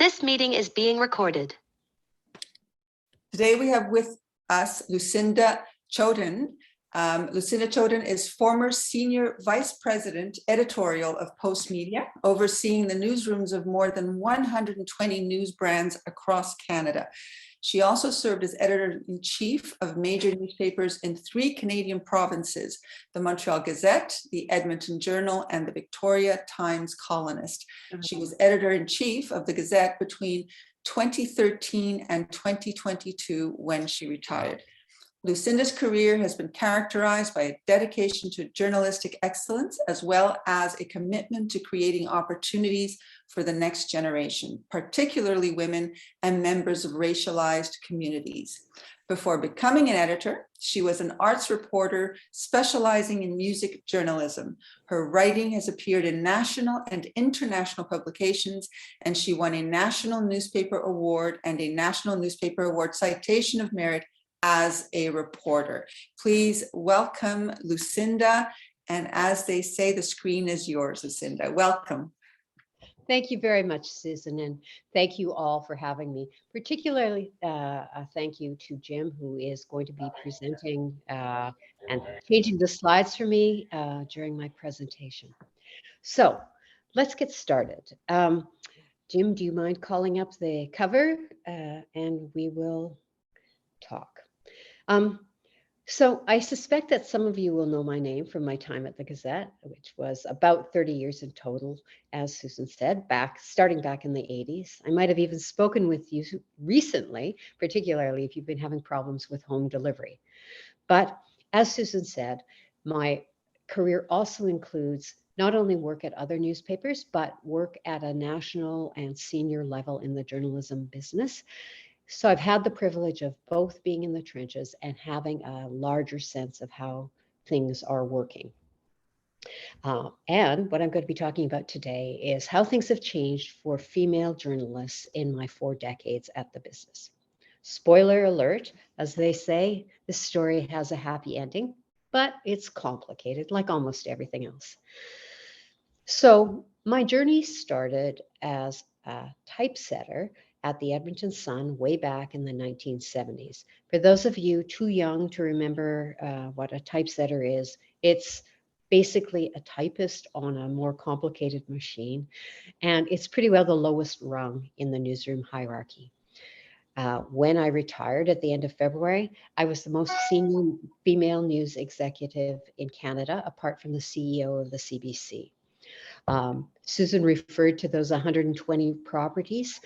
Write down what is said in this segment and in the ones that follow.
This meeting is being recorded. Today we have with us Lucinda Chodan. Lucinda Chodan is former Senior Vice President, Editorial of Postmedia, overseeing the newsrooms of more than 120 news brands across Canada. She also served as editor-in-chief of major newspapers in 3 Canadian provinces, the Montreal Gazette, the Edmonton Journal, and the Victoria Times Colonist. She was editor-in-chief of the Gazette between 2013 and 2022 when she retired. Lucinda's career has been characterized by a dedication to journalistic excellence, as well as a commitment to creating opportunities for the next generation, particularly women and members of racialized communities. Before becoming an editor, she was an arts reporter specializing in music journalism. Her writing has appeared in national and international publications, and she won a National Newspaper Award and a National Newspaper Award Citation of Merit as a reporter. Please welcome Lucinda. And as they say, the screen is yours, Lucinda. Welcome. Thank you very much, Susan, and thank you all for having me. Particularly, a thank you to Jim, who is going to be presenting and changing the slides for me during my presentation. So let's get started. Jim, do you mind calling up the cover and we will talk. So I suspect that some of you will know my name from my time at the Gazette, which was about 30 years in total, as Susan said, starting back in the 80s. I might have even spoken with you recently, particularly if you've been having problems with home delivery. But as Susan said, my career also includes not only work at other newspapers, but work at a national and senior level in the journalism business. So I've had the privilege of both being in the trenches and having a larger sense of how things are working. And what I'm going to be talking about today is how things have changed for female journalists in my 4 decades at the business. Spoiler alert, as they say, this story has a happy ending, but it's complicated like almost everything else. So my journey started as a typesetter at the Edmonton Sun way back in the 1970s. For those of you too young to remember what a typesetter is, it's basically a typist on a more complicated machine, and it's pretty well the lowest rung in the newsroom hierarchy. When I retired at the end of February, I was the most senior female news executive in Canada, apart from the CEO of the CBC. Susan referred to those 120 properties.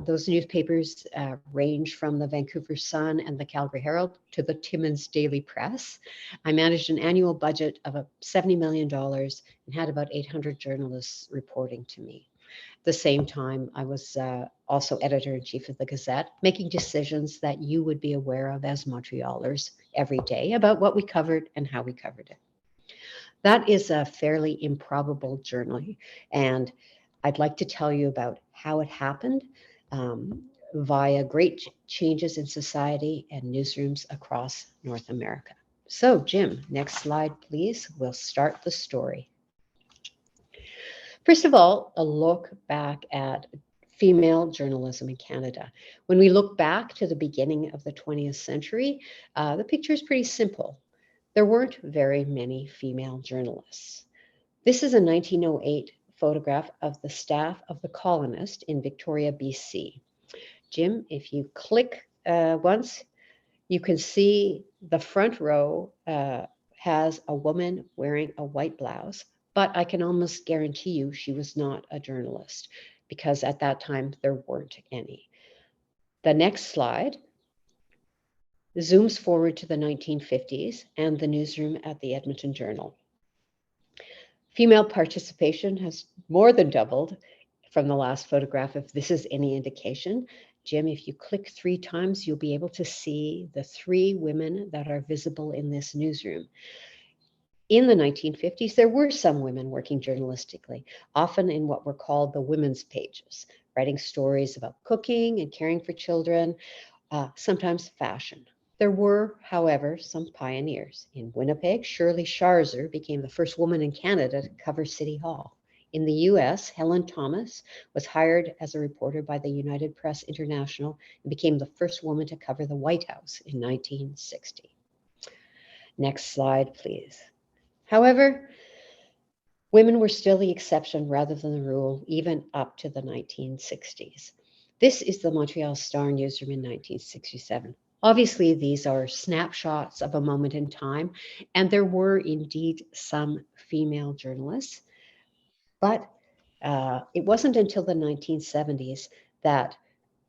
Those newspapers range from the Vancouver Sun and the Calgary Herald to the Timmins Daily Press. I managed an annual budget of $70 million and had about 800 journalists reporting to me. At the same time, I was also editor-in-chief of the Gazette, making decisions that you would be aware of as Montrealers every day about what we covered and how we covered it. That is a fairly improbable journey, and I'd like to tell you about how it happened via great changes in society and newsrooms across North America. So, Jim, next slide, please. We'll start the story. First of all, a look back at female journalism in Canada. When we look back to the beginning of the 20th century, the picture is pretty simple. There weren't very many female journalists. This is a 1908 photograph of the staff of the Colonist in Victoria, BC. Jim, if you click once, you can see the front row has a woman wearing a white blouse, but I can almost guarantee you she was not a journalist because at that time there weren't any. The next slide zooms forward to the 1950s and the newsroom at the Edmonton Journal. Female participation has more than doubled from the last photograph, if this is any indication. Jim, if you click 3 times, you'll be able to see the 3 women that are visible in this newsroom. In the 1950s, there were some women working journalistically, often in what were called the women's pages, writing stories about cooking and caring for children, sometimes fashion. There were, however, some pioneers. In Winnipeg, Shirley Sharzer became the first woman in Canada to cover City Hall. In the US, Helen Thomas was hired as a reporter by the United Press International and became the first woman to cover the White House in 1960. Next slide, please. However, women were still the exception rather than the rule, even up to the 1960s. This is the Montreal Star newsroom in 1967. Obviously, these are snapshots of a moment in time, and there were indeed some female journalists, but it wasn't until the 1970s that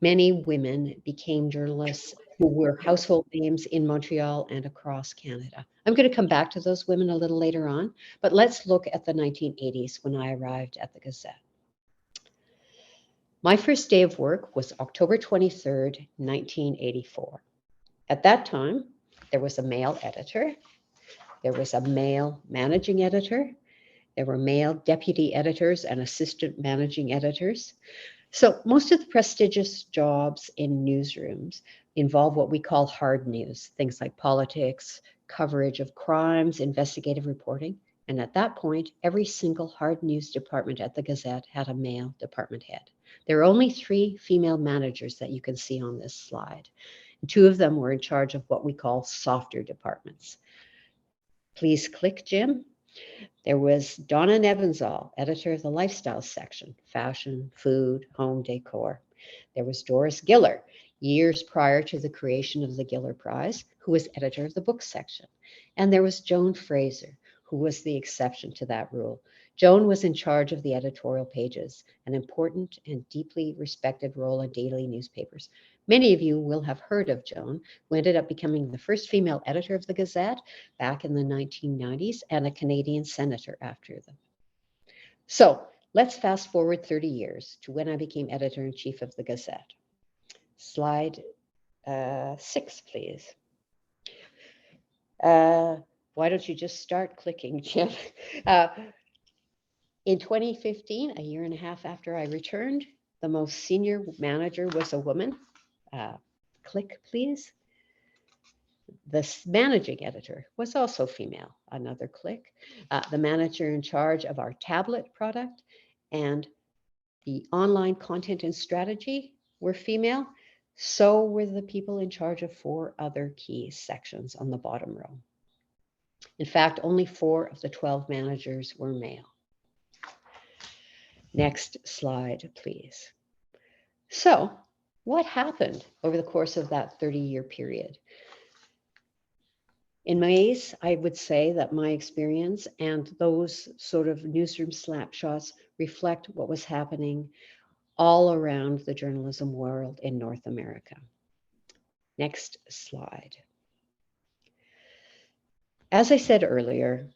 many women became journalists who were household names in Montreal and across Canada. I'm going to come back to those women a little later on, but let's look at the 1980s when I arrived at the Gazette. My first day of work was October 23rd, 1984. At that time, there was a male editor, there was a male managing editor, there were male deputy editors and assistant managing editors. So most of the prestigious jobs in newsrooms involve what we call hard news, things like politics, coverage of crimes, investigative reporting. And at that point, every single hard news department at the Gazette had a male department head. There are only 3 female managers that you can see on this slide. 2 of them were in charge of what we call softer departments. Please click, Jim. There was Donna Nevenzahl, editor of the lifestyle section, fashion, food, home decor. There was Doris Giller, years prior to the creation of the Giller Prize, who was editor of the book section. And there was Joan Fraser, who was the exception to that rule. Joan was in charge of the editorial pages, an important and deeply respected role in daily newspapers. Many of you will have heard of Joan, who ended up becoming the first female editor of the Gazette back in the 1990s and a Canadian senator after them. So let's fast forward 30 years to when I became editor-in-chief of the Gazette. Slide 6, please. Why don't you just start clicking, Jim? In 2015, a year and a half after I returned, the most senior manager was a woman. Click, please. The managing editor was also female. Another click. The manager in charge of our tablet product and the online content and strategy were female. So were the people in charge of 4 other key sections on the bottom row. In fact, only 4 of the 12 managers were male. Next slide, please. So what happened over the course of that 30-year period? In ways, I would say that my experience and those sort of newsroom snapshots reflect what was happening all around the journalism world in North America. Next slide. As I said earlier,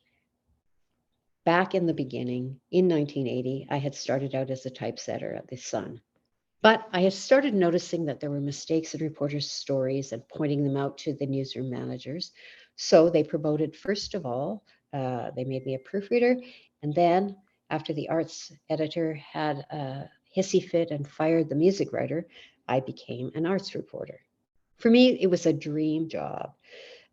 back in the beginning, in 1980, I had started out as a typesetter at the Sun. But I had started noticing that there were mistakes in reporters' stories and pointing them out to the newsroom managers. So they promoted, first of all, they made me a proofreader. And then after the arts editor had a hissy fit and fired the music writer, I became an arts reporter. For me, it was a dream job.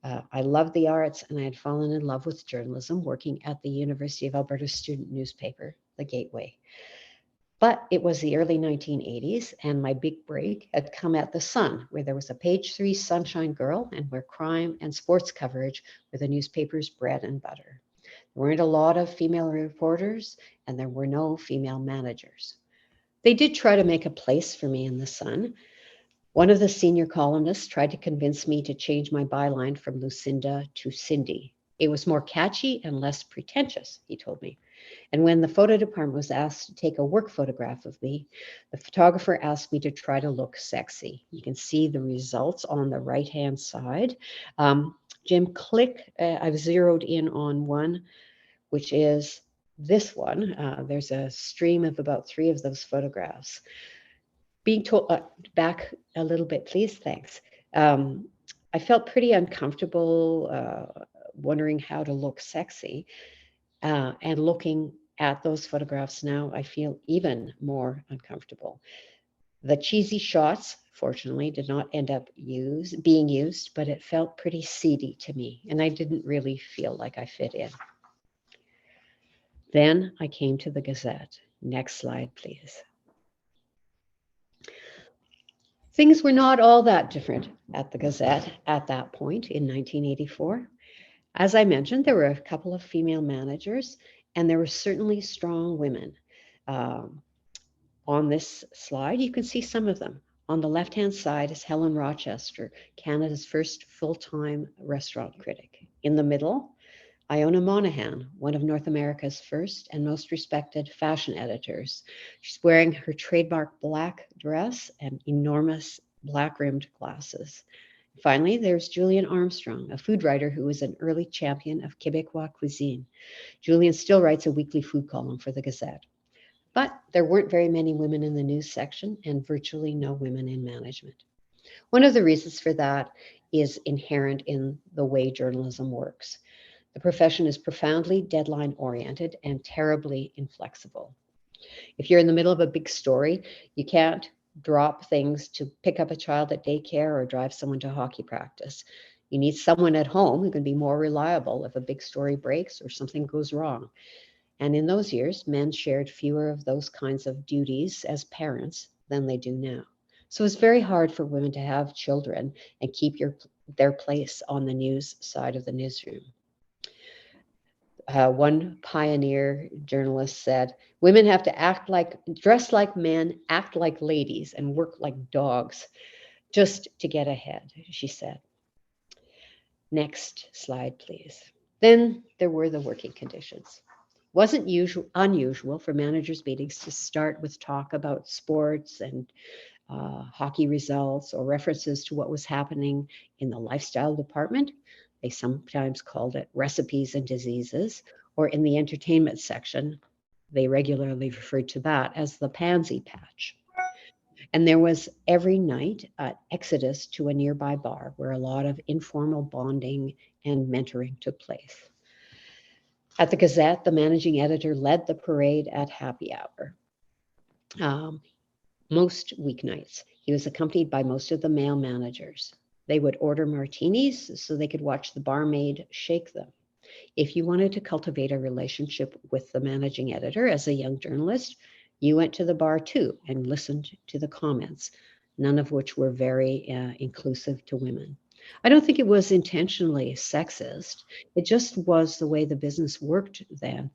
I loved the arts and I had fallen in love with journalism working at the University of Alberta student newspaper, The Gateway. But it was the early 1980s and my big break had come at the Sun, where there was a page 3 sunshine girl and where crime and sports coverage were the newspaper's bread and butter. There weren't a lot of female reporters and there were no female managers. They did try to make a place for me in the Sun. One of the senior columnists tried to convince me to change my byline from Lucinda to Cindy. It was more catchy and less pretentious, he told me. And when the photo department was asked to take a work photograph of me, the photographer asked me to try to look sexy. You can see the results on the right-hand side. Jim, click. I've zeroed in on one, which is this one. There's a stream of about 3 of those photographs. Being told, back a little bit, please, thanks. I felt pretty uncomfortable wondering how to look sexy. And looking at those photographs now, I feel even more uncomfortable. The cheesy shots, fortunately, did not end up being used, but it felt pretty seedy to me, and I didn't really feel like I fit in. Then I came to the Gazette. Next slide, please. Things were not all that different at the Gazette at that point in 1984. As I mentioned, there were a couple of female managers, and there were certainly strong women. On this slide, you can see some of them. On the left-hand side is Helen Rochester, Canada's first full-time restaurant critic. In the middle, Iona Monahan, one of North America's first and most respected fashion editors. She's wearing her trademark black dress and enormous black-rimmed glasses. Finally, there's Julian Armstrong, a food writer who was an early champion of Quebecois cuisine. Julian still writes a weekly food column for the Gazette. But there weren't very many women in the news section and virtually no women in management. One of the reasons for that is inherent in the way journalism works. The profession is profoundly deadline-oriented and terribly inflexible. If you're in the middle of a big story, you can't drop things to pick up a child at daycare or drive someone to hockey practice. You need someone at home who can be more reliable if a big story breaks or something goes wrong. And in those years, men shared fewer of those kinds of duties as parents than they do now. So it's very hard for women to have children and keep their place on the news side of the newsroom. One pioneer journalist said, women have to dress like men, act like ladies, and work like dogs just to get ahead, she said. Next slide, please. Then there were the working conditions. It wasn't unusual for managers' meetings to start with talk about sports and hockey results or references to what was happening in the lifestyle department. They sometimes called it recipes and diseases, or in the entertainment section, they regularly referred to that as the pansy patch. And there was every night an exodus to a nearby bar where a lot of informal bonding and mentoring took place. At the Gazette, the managing editor led the parade at happy hour. Most weeknights, he was accompanied by most of the male managers. They would order martinis so they could watch the barmaid shake them. If you wanted to cultivate a relationship with the managing editor as a young journalist, you went to the bar too and listened to the comments, none of which were very inclusive to women. I don't think it was intentionally sexist. It just was the way the business worked then.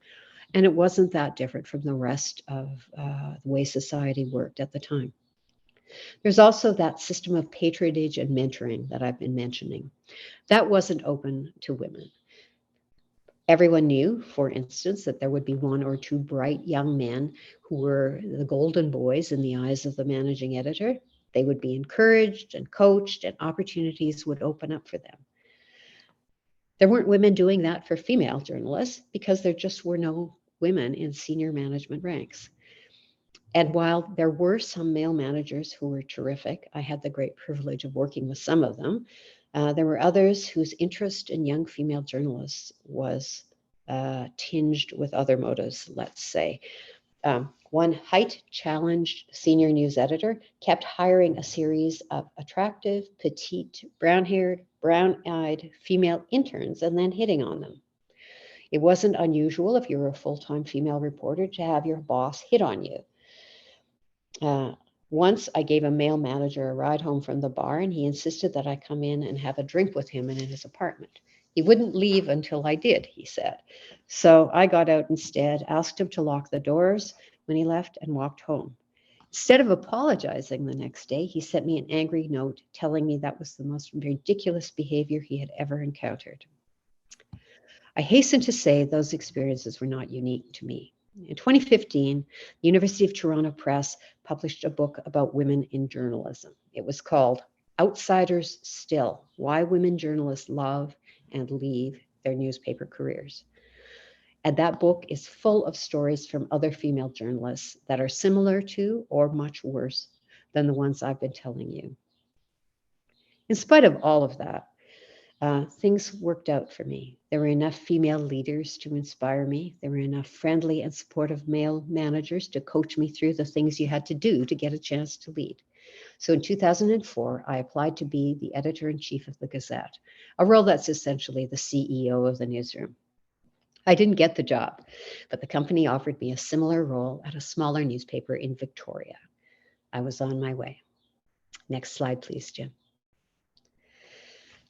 And it wasn't that different from the rest of the way society worked at the time. There's also that system of patronage and mentoring that I've been mentioning. That wasn't open to women. Everyone knew, for instance, that there would be one or two bright young men who were the golden boys in the eyes of the managing editor. They would be encouraged and coached, and opportunities would open up for them. There weren't women doing that for female journalists because there just were no women in senior management ranks. And while there were some male managers who were terrific, I had the great privilege of working with some of them. There were others whose interest in young female journalists was tinged with other motives, let's say. One height-challenged senior news editor kept hiring a series of attractive, petite, brown-haired, brown-eyed female interns and then hitting on them. It wasn't unusual if you were a full-time female reporter to have your boss hit on you. Once I gave a male manager a ride home from the bar, and he insisted that I come in and have a drink with him in his apartment. He wouldn't leave until I did, he said. So I got out instead, asked him to lock the doors when he left, and walked home. Instead of apologizing the next day, he sent me an angry note telling me that was the most ridiculous behavior he had ever encountered. I hasten to say those experiences were not unique to me. In 2015, the University of Toronto Press published a book about women in journalism. It was called Outsiders Still: Why Women Journalists Love and Leave Their Newspaper Careers. And that book is full of stories from other female journalists that are similar to or much worse than the ones I've been telling you. In spite of all of that, things worked out for me. There were enough female leaders to inspire me. There were enough friendly and supportive male managers to coach me through the things you had to do to get a chance to lead. So in 2004, I applied to be the editor-in-chief of the Gazette, a role that's essentially the CEO of the newsroom. I didn't get the job, but the company offered me a similar role at a smaller newspaper in Victoria. I was on my way. Next slide, please, Jim.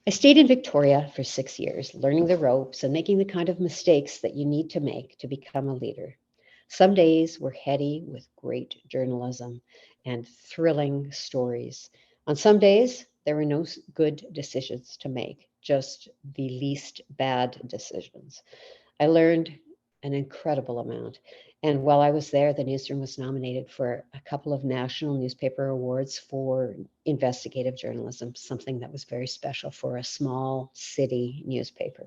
I stayed in Victoria for 6 years, learning the ropes and making the kind of mistakes that you need to make to become a leader. Some days were heady with great journalism and thrilling stories. On some days, there were no good decisions to make, just the least bad decisions. I learned an incredible amount. And while I was there, the newsroom was nominated for a couple of national newspaper awards for investigative journalism, something that was very special for a small city newspaper.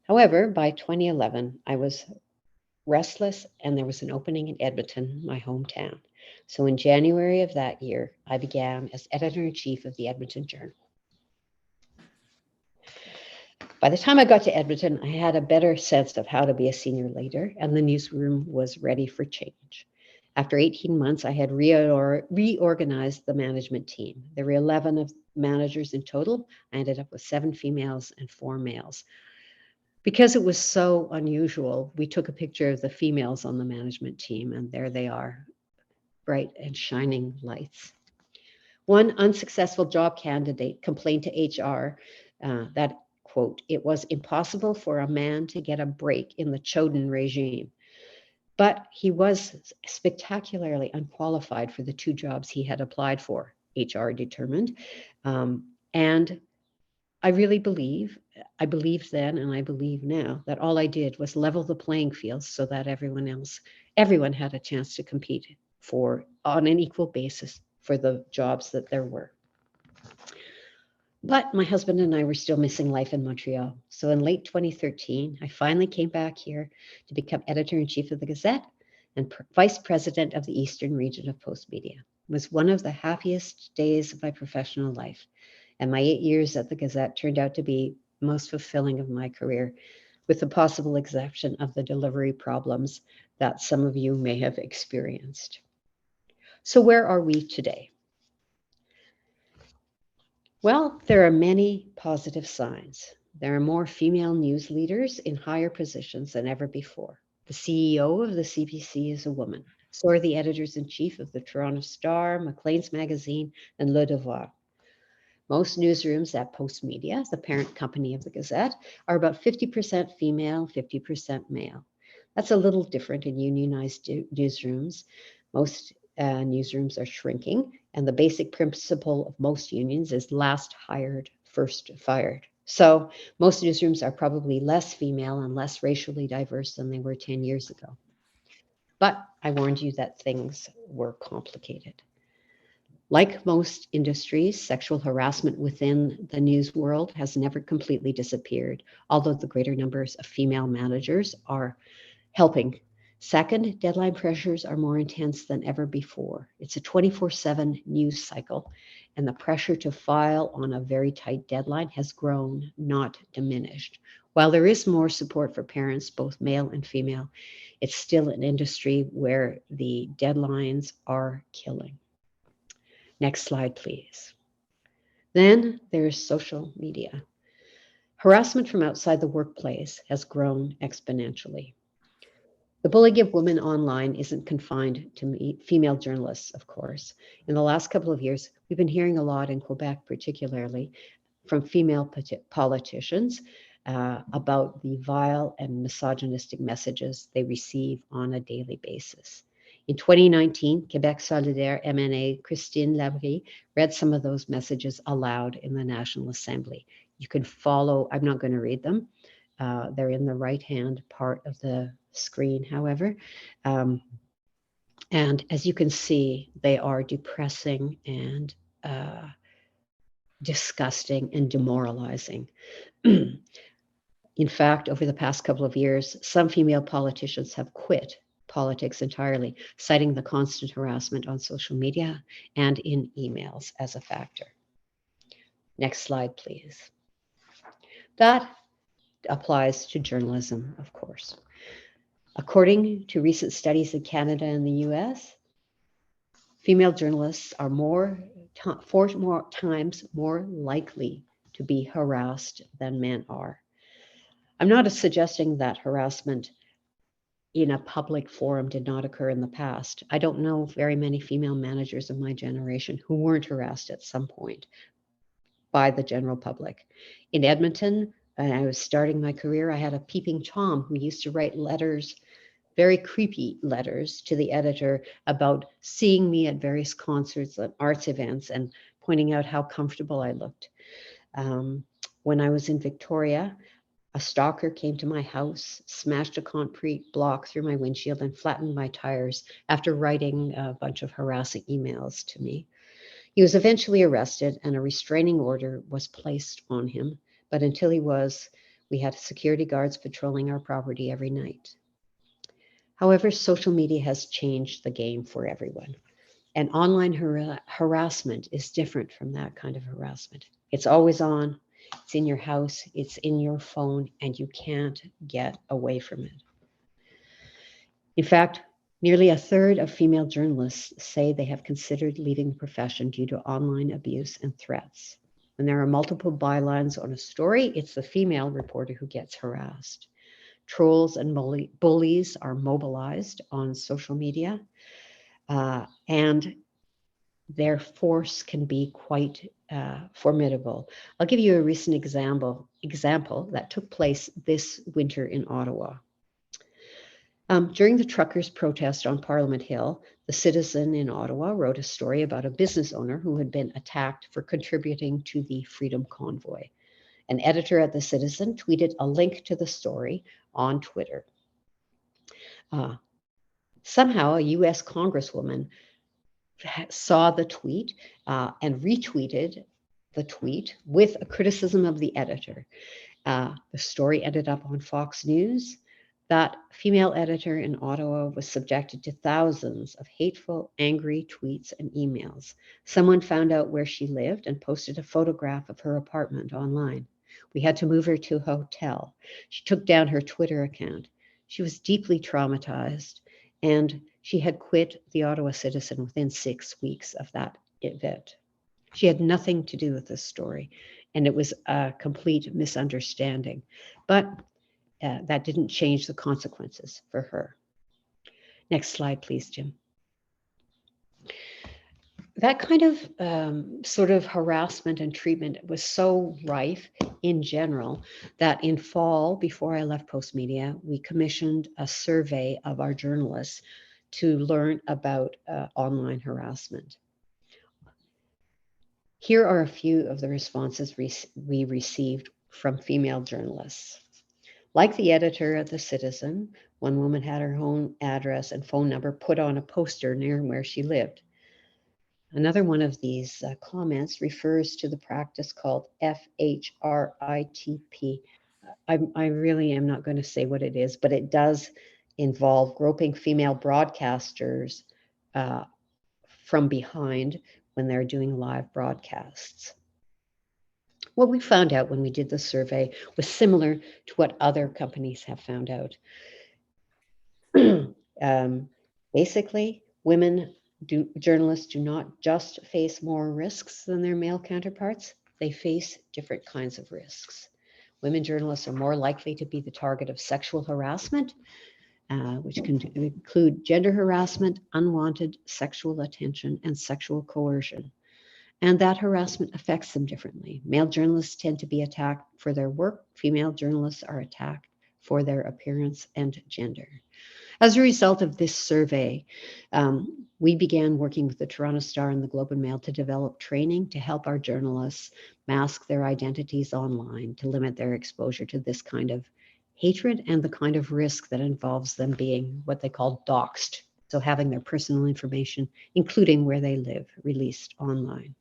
However, by 2011, I was restless and there was an opening in Edmonton, my hometown. So in January of that year, I began as editor-in-chief of the Edmonton Journal. By the time I got to Edmonton, I had a better sense of how to be a senior leader, and the newsroom was ready for change. After 18 months, I had reorganized the management team. There were 11 of managers in total. I ended up with 7 females and 4 males. Because it was so unusual, we took a picture of the females on the management team, and there they are, bright and shining lights. One unsuccessful job candidate complained to HR that, quote, it was impossible for a man to get a break in the Chodan regime. But he was spectacularly unqualified for the 2 jobs he had applied for, HR determined. And I believed then and I believe now that all I did was level the playing field so that everyone had a chance to compete on an equal basis for the jobs that there were. But my husband and I were still missing life in Montreal. So in late 2013, I finally came back here to become editor-in-chief of the Gazette and vice president of the Eastern region of Postmedia. It was one of the happiest days of my professional life. And my 8 years at the Gazette turned out to be most fulfilling of my career, with the possible exception of the delivery problems that some of you may have experienced. So where are we today? Well, there are many positive signs. There are more female news leaders in higher positions than ever before. The CEO of the CBC is a woman. So are the editors-in-chief of the Toronto Star, Maclean's Magazine, and Le Devoir. Most newsrooms at Postmedia, the parent company of the Gazette, are about 50% female, 50% male. That's a little different in unionized newsrooms. Most newsrooms are shrinking, and the basic principle of most unions is last hired, first fired. So most newsrooms are probably less female and less racially diverse than they were 10 years ago. But I warned you that things were complicated. Like most industries, sexual harassment within the news world has never completely disappeared, although the greater numbers of female managers are helping. Second, deadline pressures are more intense than ever before. It's a 24/7 news cycle, and the pressure to file on a very tight deadline has grown, not diminished. While there is more support for parents, both male and female, it's still an industry where the deadlines are killing. Next slide, please. Then there's social media. Harassment from outside the workplace has grown exponentially. The bullying of women online isn't confined to female journalists, of course. In the last couple of years, we've been hearing a lot in Quebec, particularly from female politicians about the vile and misogynistic messages they receive on a daily basis. In 2019, Quebec Solidaire MNA Christine Labrie read some of those messages aloud in the National Assembly. You can follow, I'm not going to read them. They're in the right-hand part of the screen, however. And as you can see, they are depressing and disgusting and demoralizing. In fact, over the past couple of years, some female politicians have quit politics entirely, citing the constant harassment on social media and in emails as a factor. Next slide, please. That applies to journalism, of course. According to recent studies in Canada and the US, female journalists are 4 more times more likely to be harassed than men are. I'm not suggesting that harassment in a public forum did not occur in the past. I don't know very many female managers of my generation who weren't harassed at some point by the general public. In Edmonton, when I was starting my career, I had a peeping Tom who used to write letters, very creepy letters, to the editor about seeing me at various concerts and arts events and pointing out how comfortable I looked. When I was in Victoria, a stalker came to my house, smashed a concrete block through my windshield, and flattened my tires after writing a bunch of harassing emails to me. He was eventually arrested and a restraining order was placed on him. But until he was, we had security guards patrolling our property every night. However, social media has changed the game for everyone. And online harassment is different from that kind of harassment. It's always on, it's in your house, it's in your phone, and you can't get away from it. In fact, nearly a third of female journalists say they have considered leaving the profession due to online abuse and threats. When there are multiple bylines on a story, it's the female reporter who gets harassed. Trolls and bullies are mobilized on social media, and their force can be quite formidable. I'll give you a recent example that took place this winter in Ottawa. During the truckers' protest on Parliament Hill, the Citizen in Ottawa wrote a story about a business owner who had been attacked for contributing to the Freedom Convoy. An editor at the Citizen tweeted a link to the story on Twitter. Somehow, a US Congresswoman saw the tweet and retweeted the tweet with a criticism of the editor. The story ended up on Fox News. That female editor in Ottawa was subjected to thousands of hateful, angry tweets and emails. Someone found out where she lived and posted a photograph of her apartment online. We had to move her to a hotel. She took down her Twitter account. She was deeply traumatized, and she had quit the Ottawa Citizen within 6 weeks of that event. She had nothing to do with this story, and it was a complete misunderstanding. But that didn't change the consequences for her. Next slide, please, Jim. That kind of sort of harassment and treatment was so rife in general that in fall, before I left Postmedia, we commissioned a survey of our journalists to learn about online harassment. Here are a few of the responses we received from female journalists. Like the editor at the Citizen, one woman had her home address and phone number put on a poster near where she lived. Another one of these comments refers to the practice called FHRITP. I really am not going to say what it is, but it does involve groping female broadcasters from behind when they're doing live broadcasts. What we found out when we did the survey was similar to what other companies have found out. Basically, journalists do not just face more risks than their male counterparts, they face different kinds of risks. Women journalists are more likely to be the target of sexual harassment, which can include gender harassment, unwanted sexual attention, and sexual coercion. And that harassment affects them differently. Male journalists tend to be attacked for their work. Female journalists are attacked for their appearance and gender. As a result of this survey, we began working with the Toronto Star and the Globe and Mail to develop training to help our journalists mask their identities online, to limit their exposure to this kind of hatred and the kind of risk that involves them being what they call doxed, so having their personal information, including where they live, released online.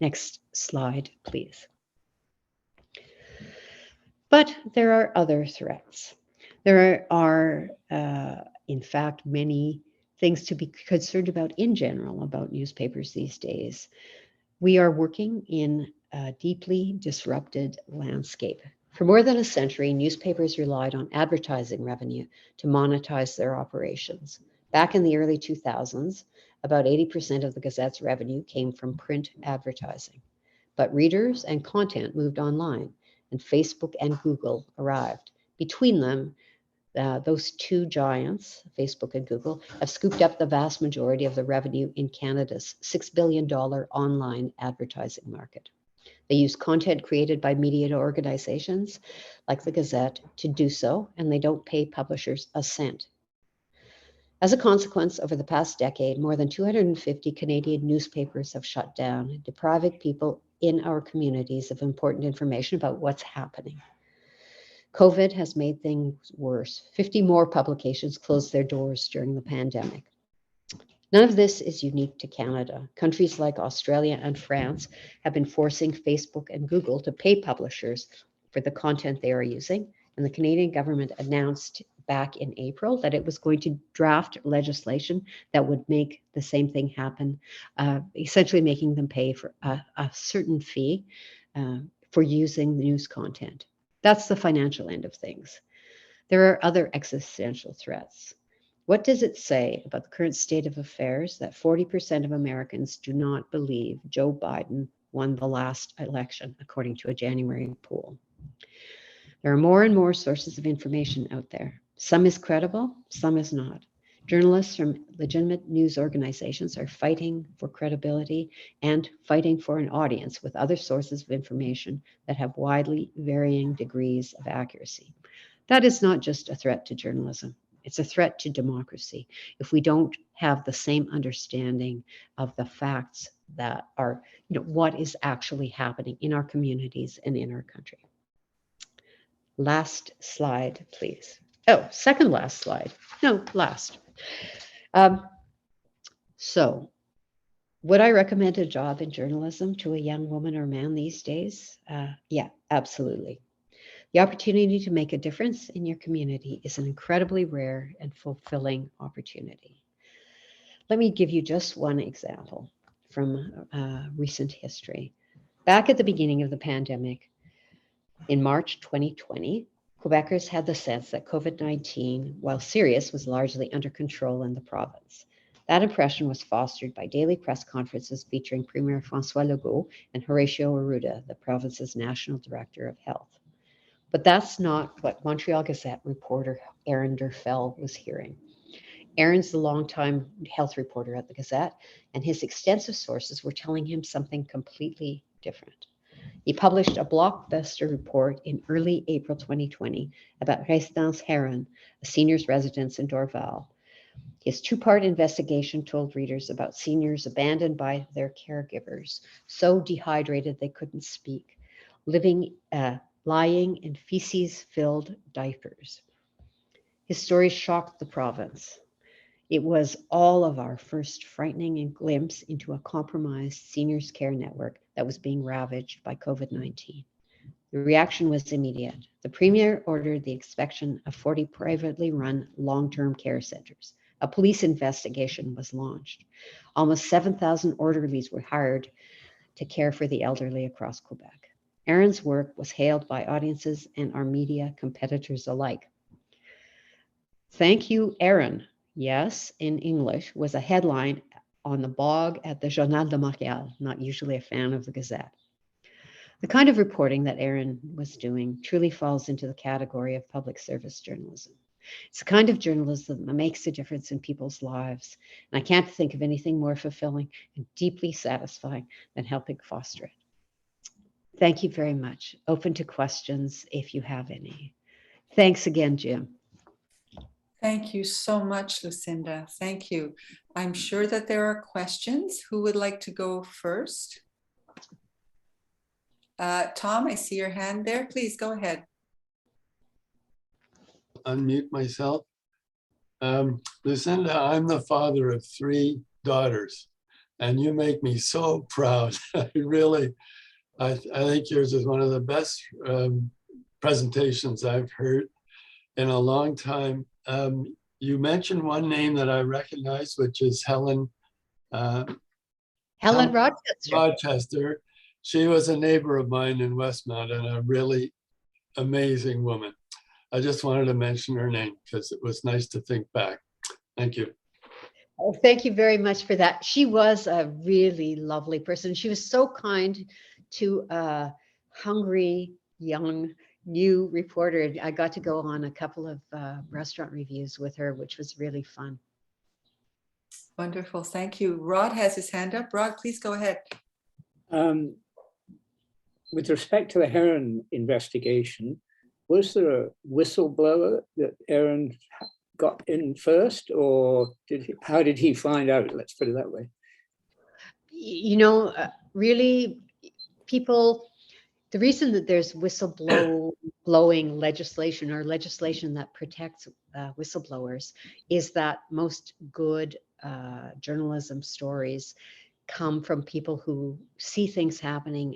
Next slide, please. But there are other threats. There are, in fact, many things to be concerned about in general about newspapers these days. We are working in a deeply disrupted landscape. For more than a century, newspapers relied on advertising revenue to monetize their operations. Back in the early 2000s, about 80% of the Gazette's revenue came from print advertising. But readers and content moved online, and Facebook and Google arrived. Between them, those two giants, Facebook and Google, have scooped up the vast majority of the revenue in Canada's $6 billion online advertising market. They use content created by media organizations like the Gazette to do so, and they don't pay publishers a cent. As a consequence, over the past decade, more than 250 Canadian newspapers have shut down, depriving people in our communities of important information about what's happening. COVID has made things worse. 50 more publications closed their doors during the pandemic. None of this is unique to Canada. Countries like Australia and France have been forcing Facebook and Google to pay publishers for the content they are using, and the Canadian government announced back in April that it was going to draft legislation that would make the same thing happen, essentially making them pay for a certain fee for using news content. That's the financial end of things. There are other existential threats. What does it say about the current state of affairs that 40% of Americans do not believe Joe Biden won the last election, according to a January poll? There are more and more sources of information out there. Some is credible, some is not. Journalists from legitimate news organizations are fighting for credibility and fighting for an audience with other sources of information that have widely varying degrees of accuracy. That is not just a threat to journalism. It's a threat to democracy if we don't have the same understanding of the facts that are, what is actually happening in our communities and in our country. Last slide, please. Oh, second last slide. No, last. So would I recommend a job in journalism to a young woman or man these days? Yeah, absolutely. The opportunity to make a difference in your community is an incredibly rare and fulfilling opportunity. Let me give you just one example from recent history. Back at the beginning of the pandemic, in March 2020, Quebecers had the sense that COVID-19, while serious, was largely under control in the province. That impression was fostered by daily press conferences featuring Premier François Legault and Horacio Arruda, the province's National Director of Health. But that's not what Montreal Gazette reporter Aaron Derfell was hearing. Aaron's the longtime health reporter at the Gazette, and his extensive sources were telling him something completely different. He published a blockbuster report in early April 2020 about Résidence Heron, a seniors' residence in Dorval. His two-part investigation told readers about seniors abandoned by their caregivers, so dehydrated they couldn't speak, lying in feces-filled diapers. His story shocked the province. It was all of our first frightening glimpse into a compromised seniors' care network that was being ravaged by COVID-19. The reaction was immediate. The Premier ordered the inspection of 40 privately run long-term care centers. A police investigation was launched. Almost 7,000 orderlies were hired to care for the elderly across Quebec. Aaron's work was hailed by audiences and our media competitors alike. "Thank you, Aaron." Yes, in English, was a headline on the blog at the Journal de Montréal, not usually a fan of the Gazette. The kind of reporting that Aaron was doing truly falls into the category of public service journalism. It's the kind of journalism that makes a difference in people's lives, and I can't think of anything more fulfilling and deeply satisfying than helping foster it. Thank you very much. Open to questions if you have any. Thanks again, Jim. Thank you so much, Lucinda. Thank you. I'm sure that there are questions. Who would like to go first? Tom, I see your hand there. Please go ahead. Unmute myself. Lucinda, I'm the father of 3 daughters, and you make me so proud. I think yours is one of the best presentations I've heard in a long time. You mentioned one name that I recognize, which is Helen Rochester. She was a neighbor of mine in Westmount and a really amazing woman. I just wanted to mention her name because it was nice to think back. Thank you. Oh, thank you very much for that. She was a really lovely person. She was so kind to a hungry young new reporter. I got to go on a couple of restaurant reviews with her, which was really fun. Wonderful. Thank you. Rod has his hand up. Rod, please go ahead. With respect to the Heron investigation, was there a whistleblower that Aaron got in first, or how did he find out? Let's put it that way. You know, really, people, the reason that there's whistleblowing legislation or legislation that protects whistleblowers is that most good journalism stories come from people who see things happening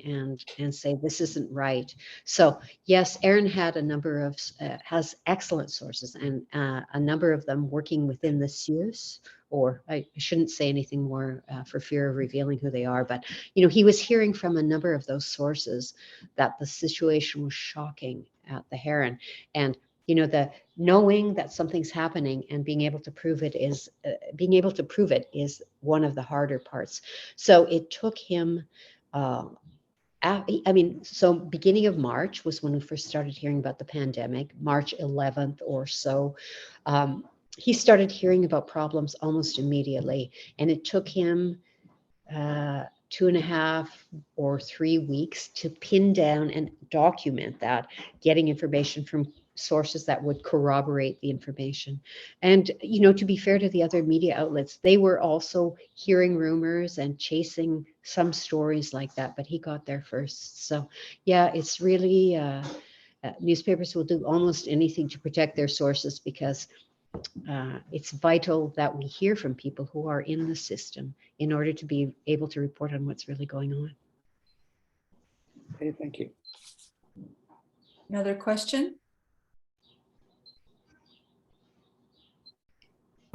and say this isn't right. So yes, Aaron had a number of has excellent sources, and a number of them working within the SUS, or I shouldn't say anything more for fear of revealing who they are, but you know, he was hearing from a number of those sources that the situation was shocking at the Heron. And you know, the knowing that something's happening and being able to prove it is one of the harder parts. So it took him, so beginning of March was when we first started hearing about the pandemic, March 11th or so. He started hearing about problems almost immediately, and it took him 2.5 or 3 weeks to pin down and document that, getting information from sources that would corroborate the information. And, you know, to be fair to the other media outlets, they were also hearing rumors and chasing some stories like that, but he got there first. So yeah, it's really, newspapers will do almost anything to protect their sources, because it's vital that we hear from people who are in the system in order to be able to report on what's really going on. Okay, thank you. Another question?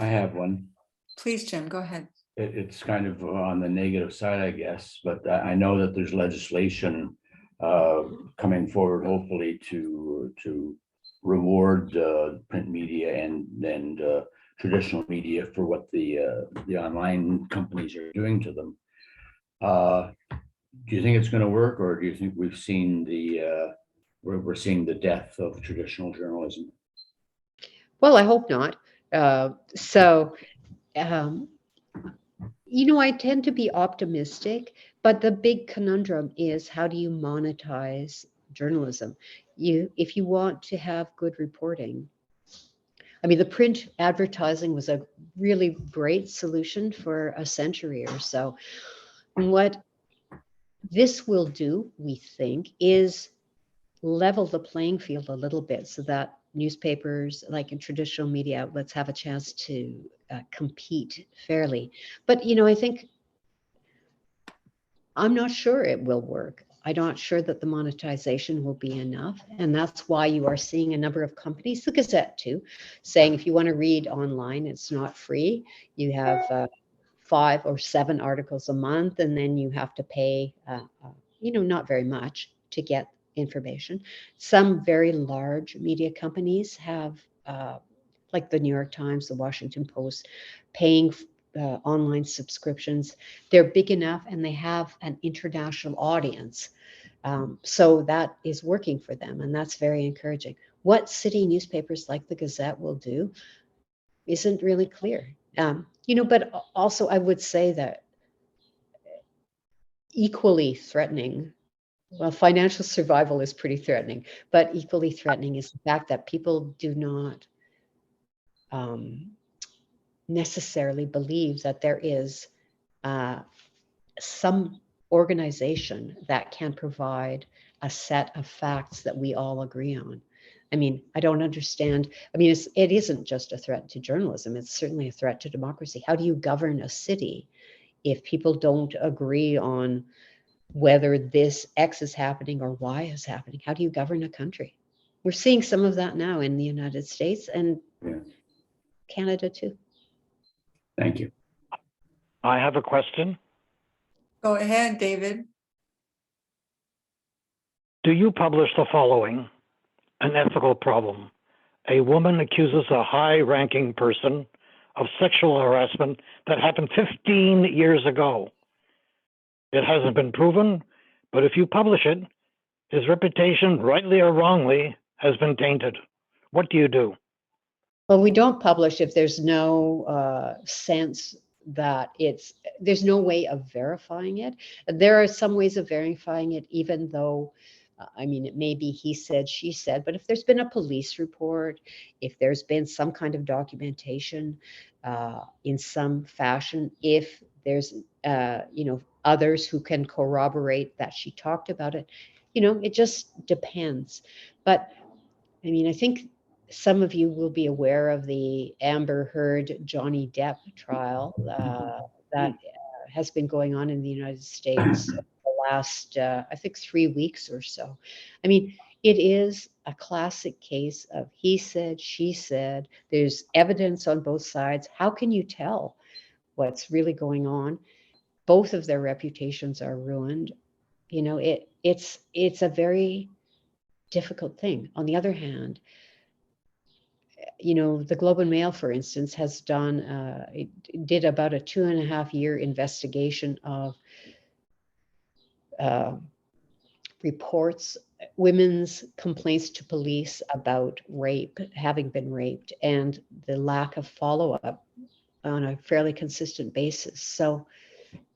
I have one. Please, Jim, go ahead. It's kind of on the negative side, I guess, but I know that there's legislation coming forward, hopefully to reward print media and traditional media for what the online companies are doing to them. Do you think it's going to work, or do you think we've seen we're seeing the death of traditional journalism? Well, I hope not. You know, I tend to be optimistic, but the big conundrum is, how do you monetize journalism? If you want to have good reporting, I mean, the print advertising was a really great solution for a century or so. And what this will do, we think, is level the playing field a little bit, so that newspapers, like in traditional media outlets, have a chance to compete fairly. But, you know, I'm not sure it will work. I'm not sure that the monetization will be enough. And that's why you are seeing a number of companies, the Gazette too, saying if you want to read online, it's not free. You have 5 or 7 articles a month, and then you have to pay, you know, not very much to get information. Some very large media companies have, like the New York Times, the Washington Post, paying online subscriptions. They're big enough and they have an international audience. So that is working for them, and that's very encouraging. What city newspapers like the Gazette will do isn't really clear. You know, but also I would say that equally threatening, well, financial survival is pretty threatening, but equally threatening is the fact that people do not necessarily believe that there is some organization that can provide a set of facts that we all agree on. I mean, I don't understand. I mean, it isn't just a threat to journalism. It's certainly a threat to democracy. How do you govern a city if people don't agree on whether this X is happening or Y is happening? How do you govern a country? We're seeing some of that now in the United States and Canada too. Thank you. I have a question. Go ahead, David. Do you publish the following: an ethical problem? A woman accuses a high-ranking person of sexual harassment that happened 15 years ago. It hasn't been proven, but if you publish it, His reputation, rightly or wrongly, has been tainted. What do you do? Well, we don't publish if there's no sense that there's no way of verifying it. There are some ways of verifying it, even though, I mean, it may be he said, she said, but if there's been a police report, if there's been some kind of documentation in some fashion, if there's, others who can corroborate that she talked about it, it just depends. But I mean, I think some of you will be aware of the Amber Heard Johnny Depp trial that has been going on in the United States the last, I think, 3 weeks or so. I mean, it is a classic case of he said, she said. There's evidence on both sides. How can you tell what's really going on? Both of their reputations are ruined. It's a very difficult thing. On the other hand, the Globe and Mail, for instance, has did about a 2.5-year investigation of reports, women's complaints to police about rape, having been raped, and the lack of follow-up on a fairly consistent basis. So,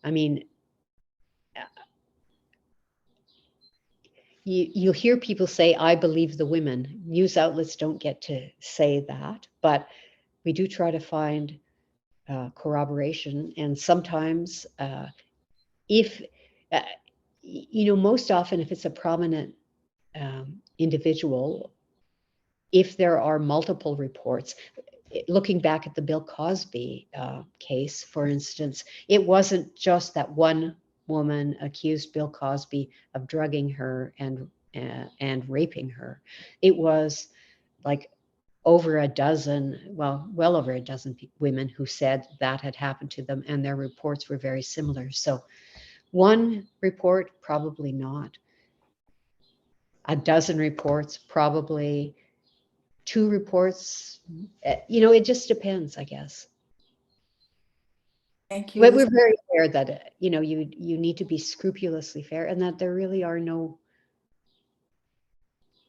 I mean, you'll hear people say, I believe the women. News outlets don't get to say that, but we do try to find corroboration. And sometimes most often if it's a prominent individual, if there are multiple reports, looking back at the Bill Cosby case, for instance, it wasn't just that one woman accused Bill Cosby of drugging her and raping her. It was like over a dozen, well over a dozen women who said that had happened to them, and their reports were very similar. So one report, probably not. A dozen reports, probably. 2 reports, it just depends, I guess. Thank you. But we're very aware that, you need to be scrupulously fair, and that there really are no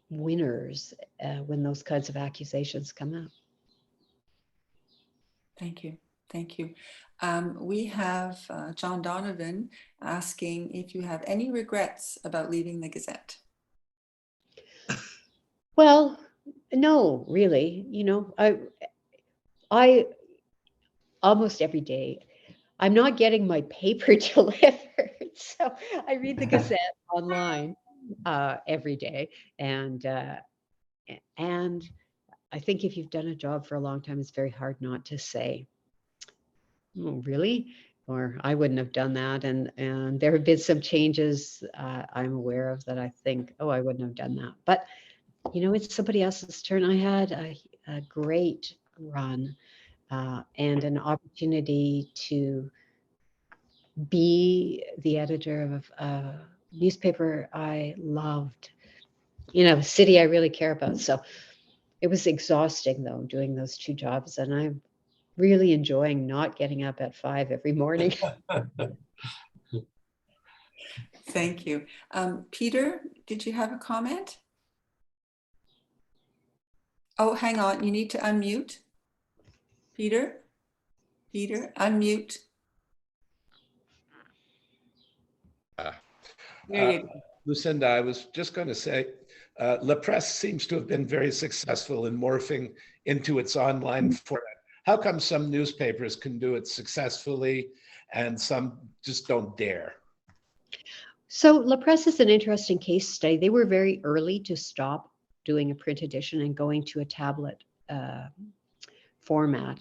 winners when those kinds of accusations come out. Thank you. Thank you. We have John Donovan asking if you have any regrets about leaving the Gazette. Well, no, really. I almost every day, I'm not getting my paper delivered, so I read the Gazette online every day, and I think if you've done a job for a long time, it's very hard not to say, "Oh, really?" Or I wouldn't have done that. And there have been some changes I'm aware of that I think, oh, I wouldn't have done that. But it's somebody else's turn. I had a great run and an opportunity to be the editor of a newspaper I loved, a city I really care about. So it was exhausting, though, doing those 2 jobs. And I'm really enjoying not getting up at 5 every morning. Thank you. Peter, did you have a comment? Oh, hang on. You need to unmute. Peter, unmute. There you go. Lucinda, I was just going to say, La Presse seems to have been very successful in morphing into its online format. How come some newspapers can do it successfully and some just don't dare? So La Presse is an interesting case study. They were very early to stop doing a print edition and going to a tablet format.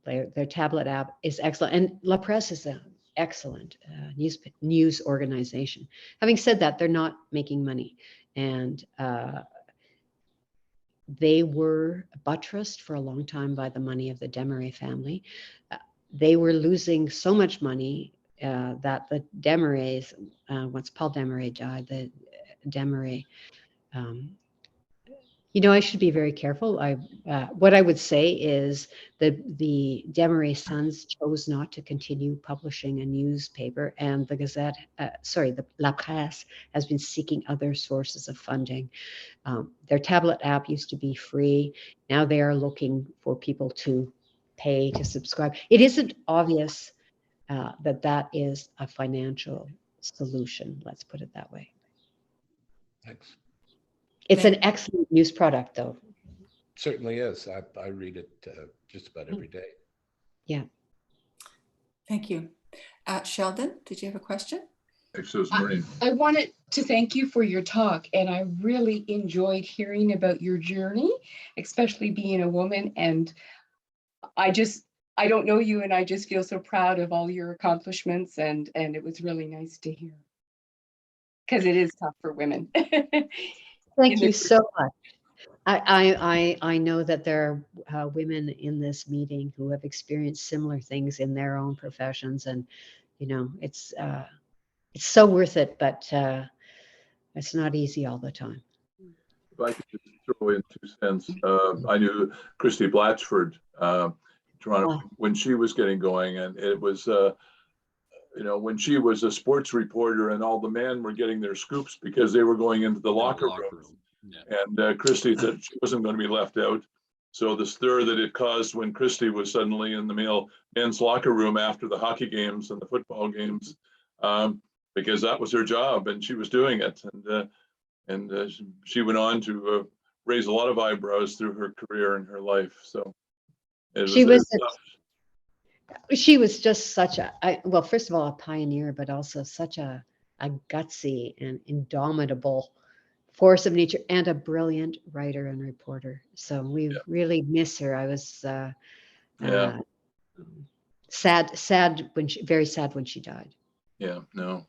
Their tablet app is excellent, and La Presse is an excellent news organization. Having said that, they're not making money, and they were buttressed for a long time by the money of the Desmarais family. They were losing so much money that the Desmarais, once Paul Desmarais died, the Desmarais You know, I should be very careful. What I would say is the Desmarais Sons chose not to continue publishing a newspaper, and the Gazette, the La Presse, has been seeking other sources of funding. Their tablet app used to be free. Now they are looking for people to pay to subscribe. It isn't obvious that is a financial solution. Let's put it that way. Thanks. It's an excellent news product, though. Certainly is. I read it just about every day. Yeah. Thank you. Sheldon, did you have a question? I wanted to thank you for your talk, and I really enjoyed hearing about your journey, especially being a woman. And I don't know you, and I just feel so proud of all your accomplishments, and it was really nice to hear, because it is tough for women. Thank you so much. I know that there are women in this meeting who have experienced similar things in their own professions, and you know, it's so worth it, but it's not easy all the time. If I could just throw in 2 cents, I knew Christy Blatchford, Toronto, when she was getting going, and it was, when she was a sports reporter, and all the men were getting their scoops because they were going into the locker room. Yeah. And Christy said she wasn't going to be left out. So the stir that it caused when Christy was suddenly in the men's locker room after the hockey games and the football games, because that was her job and she was doing it. And she went on to raise a lot of eyebrows through her career and her life. So she was just such well, first of all, a pioneer, but also such a gutsy and indomitable force of nature, and a brilliant writer and reporter. So we really miss her. I was very sad when she died. Yeah, no,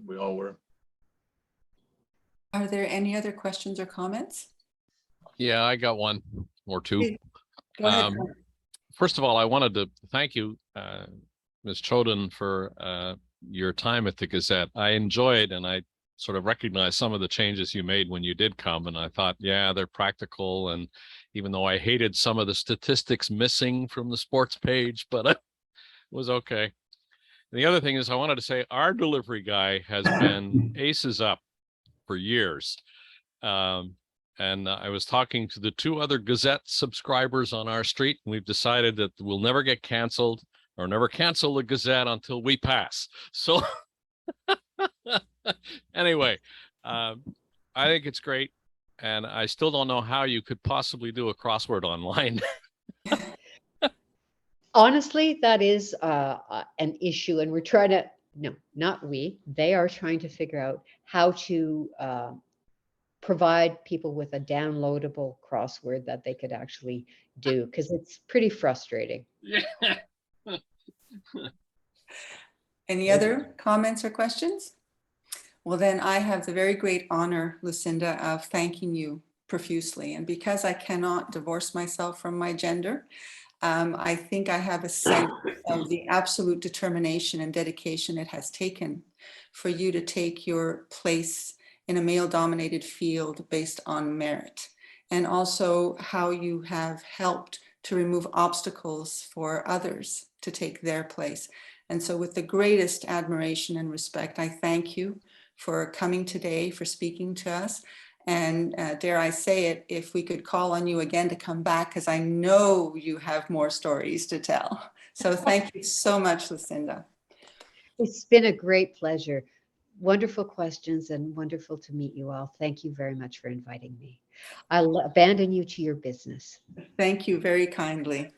we all were. Are there any other questions or comments? Yeah, I got one or two. Please, go ahead. First of all, I wanted to thank you, Ms. Chodan, for your time at the Gazette. I enjoyed, and I sort of recognized some of the changes you made when you did come, and I thought, yeah, they're practical. And even though I hated some of the statistics missing from the sports page, but it was okay. And the other thing is, I wanted to say our delivery guy has been aces up for years. And I was talking to the 2 other Gazette subscribers on our street, and we've decided that we'll never get canceled or never cancel the Gazette until we pass. So anyway, I think it's great. And I still don't know how you could possibly do a crossword online. Honestly, that is an issue, and we're trying to, no, not we, they are trying to figure out how to provide people with a downloadable crossword that they could actually do, because it's pretty frustrating. Yeah. Any other comments or questions? Well, then I have the very great honor, Lucinda, of thanking you profusely. And because I cannot divorce myself from my gender, I think I have a sense of the absolute determination and dedication it has taken for you to take your place in a male-dominated field based on merit, and also how you have helped to remove obstacles for others to take their place. And so with the greatest admiration and respect, I thank you for coming today, for speaking to us. And dare I say it, if we could call on you again to come back, because I know you have more stories to tell. So thank you so much, Lucinda. It's been a great pleasure. Wonderful questions and wonderful to meet you all. Thank you very much for inviting me. I'll abandon you to your business. Thank you very kindly.